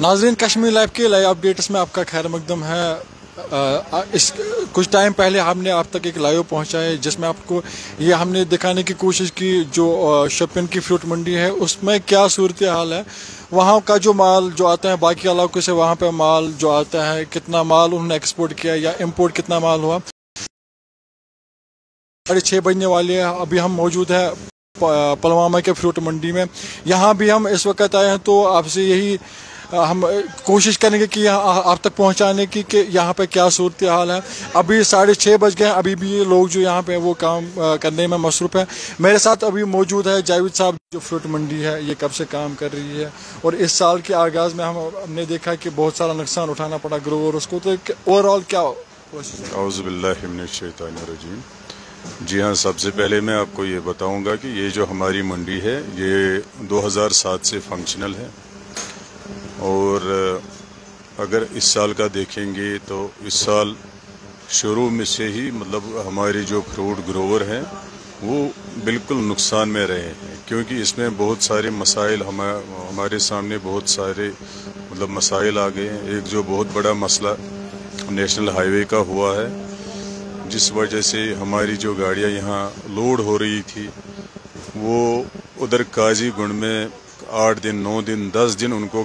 नाज़रीन, कश्मीर लाइव के live updates में आपका खैर मकदम है। इस कुछ टाइम पहले हमने आप तक एक लाइव पहुंचा है जिसमें आपको ये हमने दिखाने की कोशिश की जो शोपियां की फ्रूट मंडी है उसमें क्या सूरत हाल है। वहाँ का जो माल जो आता है बाकी इलाकों से, वहाँ पे माल जो आता है कितना माल उन्होंने एक्सपोर्ट किया या इंपोर्ट कितना माल हुआ। 6:30 बजने वाले हैं, अभी हम मौजूद है पुलवामा के फ्रूट मंडी में। यहाँ भी हम इस वक्त आए हैं तो आपसे यही हम कोशिश करेंगे कि आप तक पहुँचाने की कि यहाँ पे क्या सूरत हाल है। अभी 6:30 बज गए हैं, अभी भी ये लोग जो यहाँ पे वो काम करने में मसरूफ़ है। मेरे साथ अभी मौजूद है जावेद साहब, जो फ्रूट मंडी है ये कब से काम कर रही है और इस साल के आगाज़ में हमने देखा कि बहुत सारा नुकसान उठाना पड़ा ग्रोवर्स को, तो ओवरऑल क्या कोशिश है? औज़ु बिल्लाहि मिनश शैतानिर रजीम। जी हाँ, सबसे पहले मैं आपको ये बताऊंगा कि ये जो हमारी मंडी है ये 2007 से फंक्शनल है और अगर इस साल का देखेंगे तो इस साल शुरू में से ही मतलब हमारे जो फ्रूट ग्रोवर हैं वो बिल्कुल नुकसान में रहे हैं, क्योंकि इसमें बहुत सारे मसाइल हमारे सामने बहुत सारे मतलब मसाइल आ गए हैं। एक जो बहुत बड़ा मसला नेशनल हाईवे का हुआ है, जिस वजह से हमारी जो गाड़ियाँ यहाँ लोड हो रही थी वो उधर काजीगुंड में 8 दिन 9 दिन 10 दिन उनको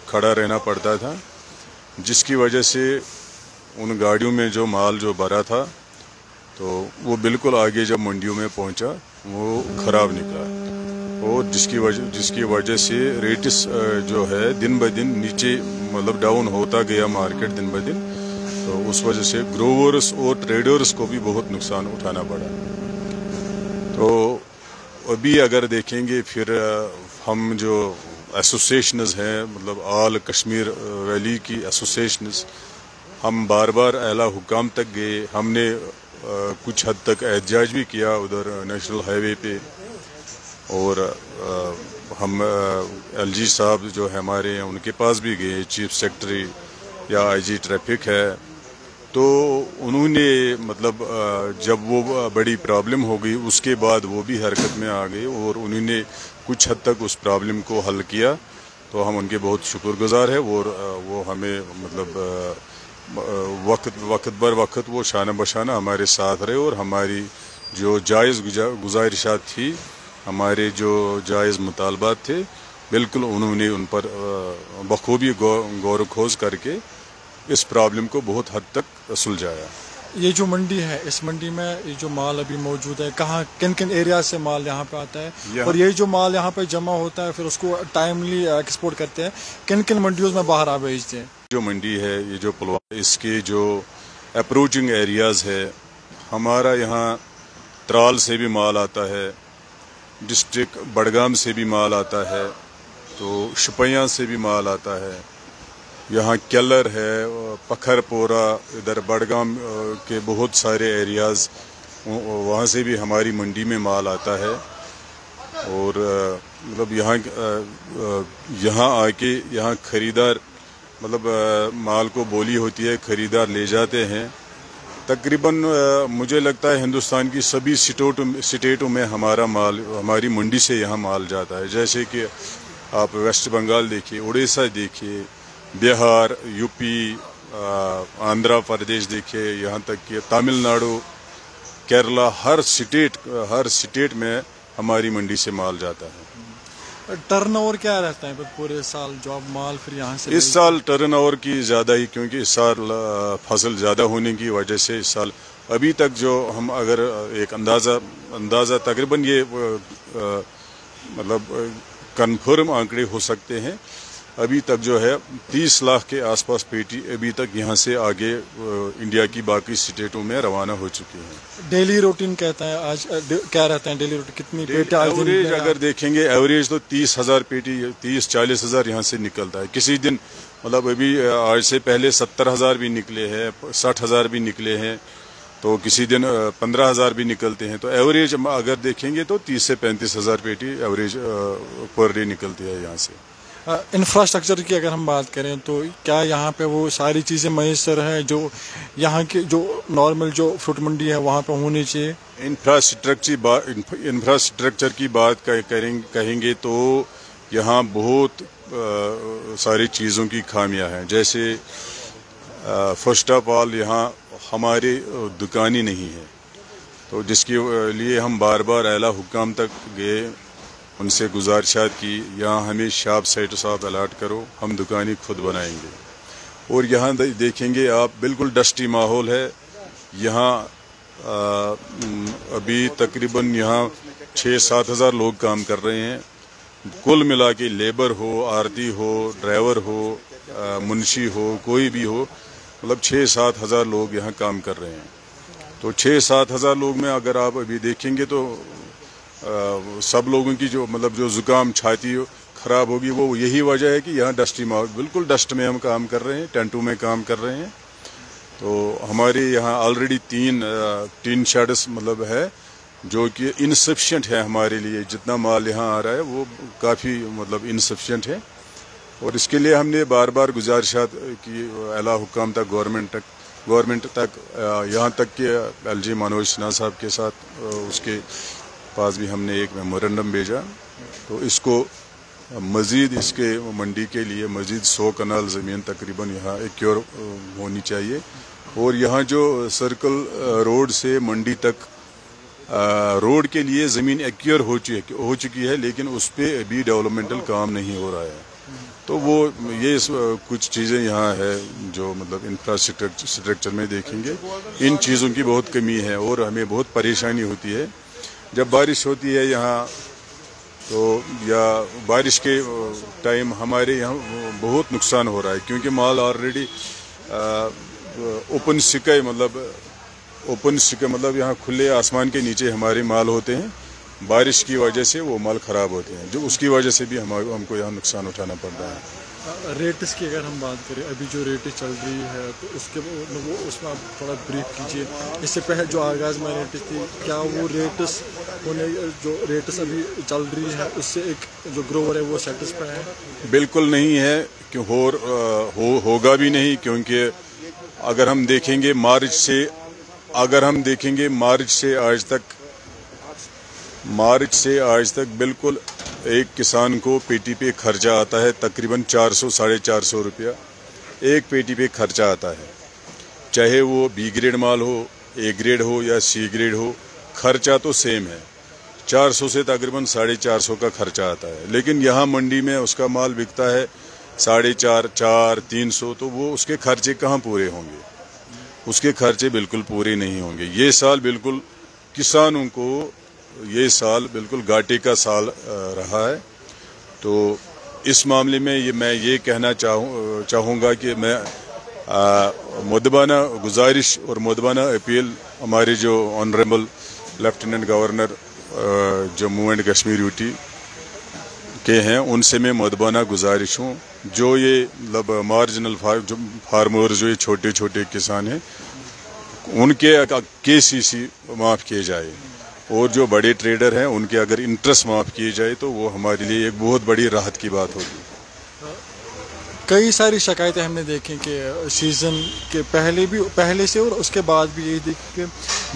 खड़ा रहना पड़ता था, जिसकी वजह से उन गाड़ियों में जो माल जो भरा था तो वो बिल्कुल आगे जब मंडियों में पहुंचा वो ख़राब निकला और जिसकी वजह से रेट्स जो है दिन ब दिन नीचे मतलब डाउन होता गया मार्केट दिन ब दिन। तो उस वजह से ग्रोवर्स और ट्रेडर्स को भी बहुत नुकसान उठाना पड़ा। तो अभी अगर देखेंगे फिर हम जो एसोसिएशंस हैं मतलब ऑल कश्मीर वैली की एसोसिएशंस, हम बार बार आला हुकाम तक गए, हमने कुछ हद तक एहतजाज भी किया उधर नेशनल हाईवे पे और हम एलजी साहब जो है हमारे हैं उनके पास भी गए, चीफ सेक्रेटरी या आईजी ट्रैफिक है। तो उन्होंने मतलब जब वो बड़ी प्रॉब्लम हो गई उसके बाद वो भी हरकत में आ गए और उन्होंने कुछ हद तक उस प्रॉब्लम को हल किया। तो हम उनके बहुत शुक्रगुजार हैं और वो हमें मतलब वक्त बर वक्त वो शाना बशाना हमारे साथ रहे और हमारी जो जायज़ गुजारिशात थी, हमारे जो जायज़ मुतालबात थे, बिल्कुल उन्होंने उन पर बखूबी गौर खोज करके इस प्रॉब्लम को बहुत हद तक सुलझाया। ये जो मंडी है, इस मंडी में ये जो माल अभी मौजूद है, कहाँ किन किन एरिया से माल यहाँ पे आता है और ये जो माल यहाँ पे जमा होता है फिर उसको टाइमली एक्सपोर्ट करते हैं, किन किन मंडियों में बाहर आ भेजते हैं? जो मंडी है ये जो पुलवामा, इसके जो अप्रोचिंग एरियाज़ है, हमारा यहाँ त्राल से भी माल आता है, डिस्ट्रिक्ट बडगाम से भी माल आता है, तो शुपियाँ से भी माल आता है, यहाँ केलर है, पखरपोरा, इधर बडगाम के बहुत सारे एरियाज़ वहाँ से भी हमारी मंडी में माल आता है। और मतलब यहाँ आके यहाँ ख़रीदार मतलब माल को बोली होती है, ख़रीदार ले जाते हैं। तकरीबन मुझे लगता है हिंदुस्तान की सभी स्टेटों में हमारा माल हमारी मंडी से यहाँ माल जाता है। जैसे कि आप वेस्ट बंगाल देखिए, उड़ीसा देखिए, बिहार, यूपी, आंध्र प्रदेश देखिए, यहाँ तक कि तमिलनाडु, केरला, हर स्टेट में हमारी मंडी से माल जाता है। टर्नओवर क्या रहता है पूरे साल जो आप माल फिर यहाँ से? इस साल टर्नओवर की ज़्यादा ही, क्योंकि इस साल फसल ज़्यादा होने की वजह से इस साल अभी तक जो हम अगर एक अंदाज़ा तकरीबन ये मतलब कन्फर्म आंकड़े हो सकते हैं, अभी तक जो है 30 लाख के आसपास पेटी अभी तक यहाँ से आगे इंडिया की बाकी स्टेटों में रवाना हो चुकी हैं। डेली रूटीन कहता है आज क्या रहता है? डेली रूटीन कितनी पेटी? एवरेज अगर देखेंगे एवरेज तो 30,000 पेटी, 30-40 हज़ार यहाँ से निकलता है। किसी दिन मतलब अभी आज से पहले 70,000 भी निकले हैं, 60,000 भी निकले हैं, तो किसी दिन 15,000 भी निकलते हैं। तो एवरेज अगर देखेंगे तो 30 से 35,000 पेटी एवरेज पर डे निकलती है यहाँ से। इंफ्रास्ट्रक्चर की अगर हम बात करें तो क्या यहाँ पे वो सारी चीज़ें मैसर हैं जो यहाँ के जो नॉर्मल जो फ्रूट मंडी है वहाँ पे होनी चाहिए? इंफ्रास्ट्रक्चर की बात कहेंगे तो यहाँ बहुत सारी चीज़ों की खामियां हैं। जैसे फर्स्ट ऑफ ऑल यहाँ हमारी दुकानें नहीं है, तो जिसके लिए हम बार बार आला हुक्काम तक गए, उनसे गुजारिशात की यहाँ हमें शॉप साइट साहब अलाट करो, हम दुकानें खुद बनाएंगे। और यहाँ देखेंगे आप बिल्कुल डस्टी माहौल है। यहाँ अभी तकरीबन यहाँ 6-7 हज़ार लोग काम कर रहे हैं। कुल मिला के लेबर हो, आरती हो, ड्राइवर हो, मुंशी हो, कोई भी हो, मतलब 6-7 हज़ार लोग यहाँ काम कर रहे हैं। तो 6-7 हज़ार लोग में अगर आप अभी देखेंगे तो सब लोगों की जो मतलब जो ज़ुकाम छाती ख़राब होगी, वो यही वजह है कि यहाँ डस्टी माहौल, बिल्कुल डस्ट में हम काम कर रहे हैं, टेंटों में काम कर रहे हैं। तो हमारे यहाँ ऑलरेडी 3 टीन शेड्स मतलब है जो कि इनसफिशेंट है हमारे लिए। जितना माल यहाँ आ रहा है वो काफ़ी मतलब इनसफिशेंट है, और इसके लिए हमने बार बार गुजारिशात की आला हुक्काम तक, गवर्नमेंट तक, यहाँ तक कि LG मनोज सिन्हा साहब के साथ उसके पास भी हमने एक मेमोरेंडम भेजा। तो इसको मज़ीद इसके मंडी के लिए मज़ीद 100 कनाल ज़मीन तकरीबन यहाँ एक्योर होनी चाहिए। और यहाँ जो सर्कल रोड से मंडी तक रोड के लिए ज़मीन एक्योर हो चुकी है, लेकिन उस पर अभी डेवलपमेंटल काम नहीं हो रहा है। तो वो ये कुछ चीज़ें यहाँ है जो मतलब इंफ्रास्ट्रक्चर में देखेंगे, इन चीज़ों की बहुत कमी है और हमें बहुत परेशानी होती है। जब बारिश होती है यहाँ तो या बारिश के टाइम हमारे यहाँ बहुत नुकसान हो रहा है, क्योंकि माल ऑलरेडी ओपन सिकाई मतलब यहाँ खुले आसमान के नीचे हमारे माल होते हैं। बारिश की वजह से वो माल ख़राब होते हैं, जो उसकी वजह से भी हमको यहाँ नुकसान उठाना पड़ रहा है। रेट्स की अगर हम बात करें, अभी जो रेट चल रही है तो उसके वो उसमें आप थोड़ा ब्रीफ कीजिए। इससे पहले जो आगाज़ में रेट्स थी, क्या वो रेट्स जो रेट्स अभी चल रही है उससे एक जो ग्रोवर है वो सेटिस्फाई है? बिल्कुल नहीं है, क्यों होगा भी नहीं, क्योंकि अगर हम देखेंगे मार्च से आज तक बिल्कुल एक किसान को पेटी पे खर्चा आता है तकरीबन 400-450 रुपया एक पेटी पे खर्चा आता है। चाहे वो B ग्रेड माल हो, A ग्रेड हो या C ग्रेड हो, खर्चा तो सेम है। 400 से तकरीबन 450 का खर्चा आता है। लेकिन यहाँ मंडी में उसका माल बिकता है 450-300, तो वो उसके खर्चे कहाँ पूरे होंगे? उसके खर्चे बिल्कुल पूरे नहीं होंगे। ये साल बिल्कुल किसानों को बिल्कुल घाटे का साल रहा है। तो इस मामले में मैं ये कहना चाहूँगा कि मैं मुद्दबाना गुजारिश और मुद्दबाना अपील हमारे जो honourable lieutenant governor Jammu and Kashmir UT के हैं, उनसे मैं मुद्दबाना गुजारिश हूँ, जो ये मतलब मार्जिनल फार्मर्स जो ये छोटे छोटे किसान हैं, उनके KCC माफ़ किए जाए, और जो बड़े ट्रेडर हैं उनके अगर इंटरेस्ट माफ़ किए जाए तो वो हमारे लिए एक बहुत बड़ी राहत की बात होगी। कई सारी शिकायतें हमने देखी कि सीज़न के पहले से और उसके बाद भी यही देखी कि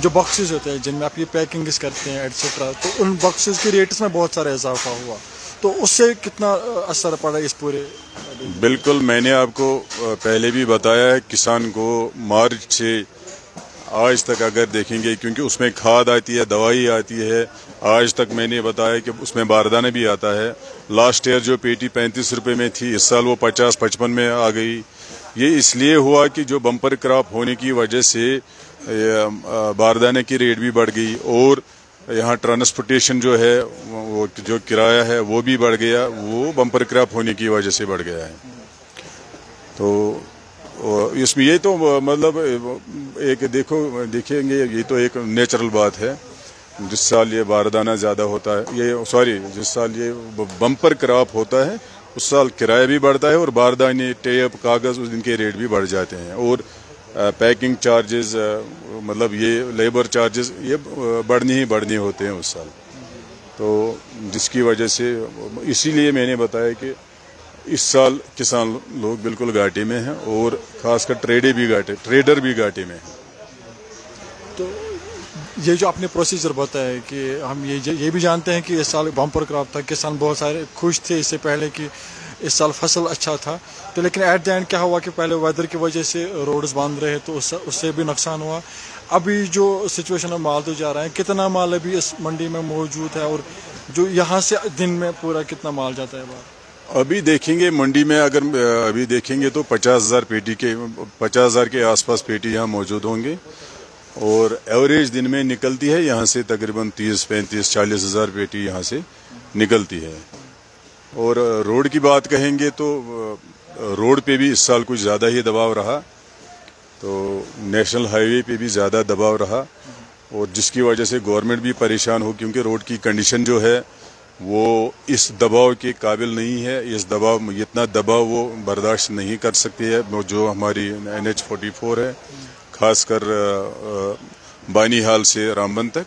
जो बॉक्सेस होते हैं जिनमें आप ये पैकिंग्स करते हैं एटसेट्रा, तो उन बॉक्सेस के रेट्स में बहुत सारा इजाफा हुआ, तो उससे कितना असर पड़ा इस पूरे? बिल्कुल, मैंने आपको पहले भी बताया है, किसान को मार्च से आज तक अगर देखेंगे, क्योंकि उसमें खाद आती है, दवाई आती है, आज तक मैंने बताया कि उसमें बारदाना भी आता है। लास्ट ईयर जो पेटी 35 रुपये में थी, इस साल वो 50-55 में आ गई। ये इसलिए हुआ कि जो बम्पर क्रॉप होने की वजह से बारदाने की रेट भी बढ़ गई, और यहाँ ट्रांसपोर्टेशन जो है वो जो किराया है वो भी बढ़ गया, वो बम्पर क्रॉप होने की वजह से बढ़ गया है। तो इसमें ये तो मतलब एक देखेंगे, ये तो एक नेचुरल बात है। जिस साल ये बारदाना ज़्यादा होता है, जिस साल ये बम्पर क्रॉप होता है, उस साल किराया भी बढ़ता है, और बारदाने, टेप, कागज़ इनके रेट भी बढ़ जाते हैं, और पैकिंग चार्जेस मतलब ये लेबर चार्जेस ये बढ़ने होते हैं उस साल। तो जिसकी वजह से इसीलिए मैंने बताया कि इस साल किसान लोग बिल्कुल घाटे में हैं, और खासकर ट्रेडर भी घाटे में हैं। तो ये जो आपने प्रोसीजर बताया कि हम ये भी जानते हैं कि इस साल बम्पर क्रॉप था, किसान बहुत सारे खुश थे इससे पहले कि اس سال فصل اچھا تھا. تو لیکن ایٹ دی اینڈ کیا ہوا کہ پہلے ویدر کی وجہ سے روڈز بند رہے تو اس سے بھی نقصان ہوا. ابھی جو سچویشن ہے مال تو جا رہا ہے, کتنا مال ابھی اس منڈی میں موجود ہے اور جو یہاں سے دن میں پورا کتنا مال جاتا ہے باہر؟ ابھی دیکھیں گے منڈی میں, اگر ابھی دیکھیں گے تو 50,000 کے آس پاس پیٹی یہاں موجود ہوں گے, اور ایوریج دن میں نکلتی ہے یہاں سے تقریباً 30, 35, 40 ہزار پیٹی یہاں سے نکلتی ہے. اور روڈ کی بات کہیں گے تو روڈ پہ بھی اس سال کچھ زیادہ ہی دباؤ رہا, تو نیشنل ہائی وے پہ بھی زیادہ دباؤ رہا, اور جس کی وجہ سے گورنمنٹ بھی پریشان ہو, کیونکہ روڈ کی کنڈیشن جو ہے وہ اس دباؤ کے قابل نہیں ہے. اتنا دباؤ وہ برداشت نہیں کر سکتی ہے جو ہماری NH44 ہے, خاص کر بانی حال سے رامبن تک.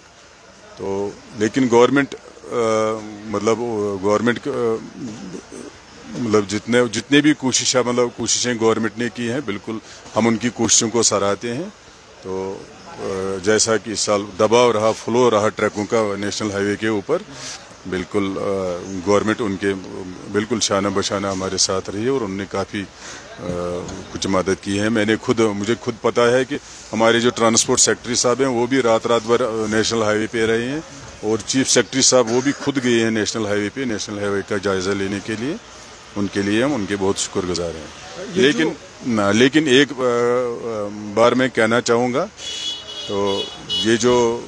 تو لیکن گورنمنٹ جتنے بھی کوششیں گورنمنٹ نے کی ہیں, بالکل ہم ان کی کوششوں کو سراہتے ہیں. تو جیسا کہ اس سال دباؤ رہا, فلو رہا ٹرکوں کا نیشنل ہائی وے کے اوپر, بالکل گورنمنٹ ان کے بالکل شانہ بشانہ ہمارے ساتھ رہی ہے, اور انہوں نے کافی کچھ مدد کی ہے. مجھے خود پتا ہے کہ ہمارے جو ٹرانسپورٹ سیکٹری صاحب ہیں وہ بھی رات بھر نیشنل ہائی وے پہ رہے ہیں, اور چیف سیکرٹری صاحب وہ بھی خود گئے ہیں نیشنل ہائی وے پہ نیشنل ہائی وے کا جائزہ لینے کے لیے. ان کے لیے ہم ان کے بہت شکر گزار ہیں. لیکن ایک بار میں کہنا چاہوں گا, تو یہ جو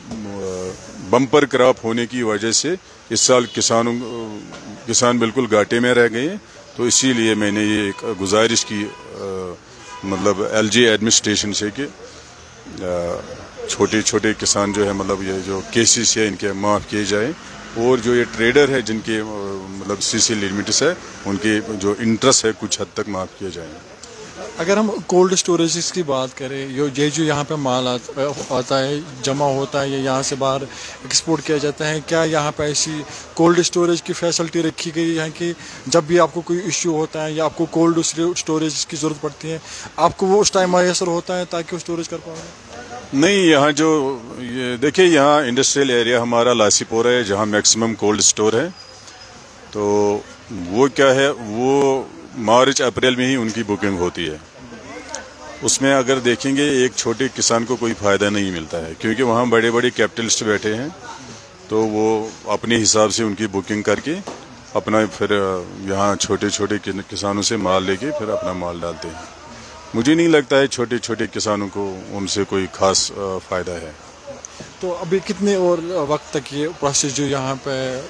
بمپر کراپ ہونے کی وجہ سے اس سال کسان بالکل گھاٹے میں رہ گئے ہیں. تو اسی لیے میں نے یہ ایک گزارش کی LG ایڈمنسٹریشن سے کہ چھوٹے کسان جو ہے یہ جو کیسز ہے ان کے معاف کیے جائیں, اور جو یہ ٹریڈر ہے جن کے CC لمٹس ہے ان کے جو انٹرسٹ ہے کچھ حد تک معاف کیے جائیں. اگر ہم کولڈ اسٹوریجز کی بات کریں, جو یہاں پہ مال آتا ہے جمع ہوتا ہے یا یہاں سے باہر ایکسپورٹ کیا جاتا ہے, کیا یہاں پہ ایسی کولڈ اسٹوریج کی فیسلٹی رکھی گئی ہے کہ جب بھی آپ کو کوئی ایشو ہوتا ہے یا آپ کو کولڈ اسٹوریج کی ضرورت پڑتی ہے آپ کو وہ اس ٹائم میسر ہوتا ہے تاکہ وہ اسٹوریج کر پائیں؟ نہیں, یہاں دیکھیں یہاں انڈسٹریل ایریا ہمارا لاسی پورہ ہے جہاں میکسیمم کولڈ اسٹور ہے. تو وہ کیا ہے, وہ مارچ اپریل میں ہی ان کی بکنگ ہوتی ہے. اس میں اگر دیکھیں گے ایک چھوٹے کسان کو کوئی فائدہ نہیں ملتا ہے, کیونکہ وہاں بڑے کیپٹلسٹ بیٹھے ہیں, تو وہ اپنے حساب سے ان کی بکنگ کر کے اپنا پھر یہاں چھوٹے کسانوں سے مال لے کے پھر اپنا مال ڈالتے ہیں. مجھے نہیں لگتا ہے چھوٹے کسانوں کو ان سے کوئی خاص فائدہ ہے. تو ابھی کتنے اور وقت تک یہ پروسیس جو یہاں پہ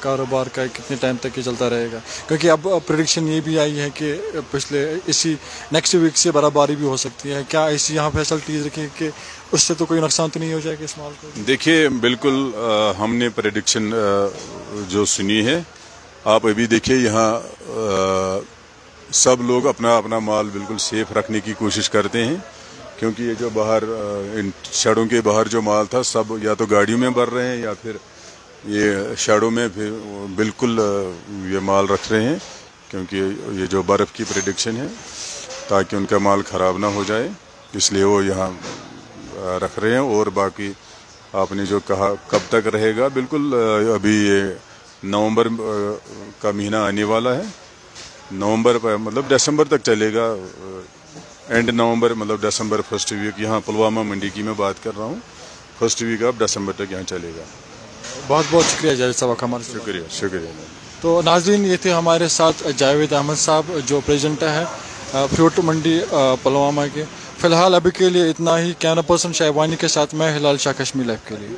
کاروبار کا کتنے ٹائم تک یہ چلتا رہے گا؟ کیونکہ اب پریڈکشن یہ بھی آئی ہے کہ نیکسٹ ویک سے برف باری بھی ہو سکتی ہے. کیا ایسی یہاں فیسلٹیز رکھیں کہ اس سے تو کوئی نقصان تو نہیں ہو جائے گا اس مال کو؟ دیکھیے بالکل ہم نے پریڈکشن جو سنی ہے, آپ ابھی دیکھیے یہاں سب لوگ اپنا مال بالکل سیف رکھنے کی کوشش کرتے ہیں, کیونکہ یہ جو باہر ان شیڈوں کے باہر جو مال تھا سب یا تو گاڑیوں میں بھر رہے ہیں یا پھر یہ شیڈوں میں بالکل یہ مال رکھ رہے ہیں, کیونکہ یہ جو برف کی پریڈکشن ہے تاکہ ان کا مال خراب نہ ہو جائے, اس لیے وہ یہاں رکھ رہے ہیں. اور باقی آپ نے جو کہا کب تک رہے گا, بالکل ابھی یہ نومبر کا مہینہ آنے والا ہے, نومبر دسمبر تک چلے گا, and November December first week. یہاں پلوامہ منڈی کی میں بات کر رہا ہوں, فرسٹ ویک آف دسمبر تک یہاں چلے گا. بہت بہت شکریہ جاوید صاحب ہمارے. شکریہ. تو ناظرین, یہ تھے ہمارے ساتھ جاوید احمد صاحب جو پریزیڈنٹ ہے فروٹ منڈی پلوامہ کے. فی الحال ابھی کے لیے اتنا ہی. کیمرہ پرسن شائبانی کے ساتھ میں ہلال شاہ کشمیر لائف کے لیے.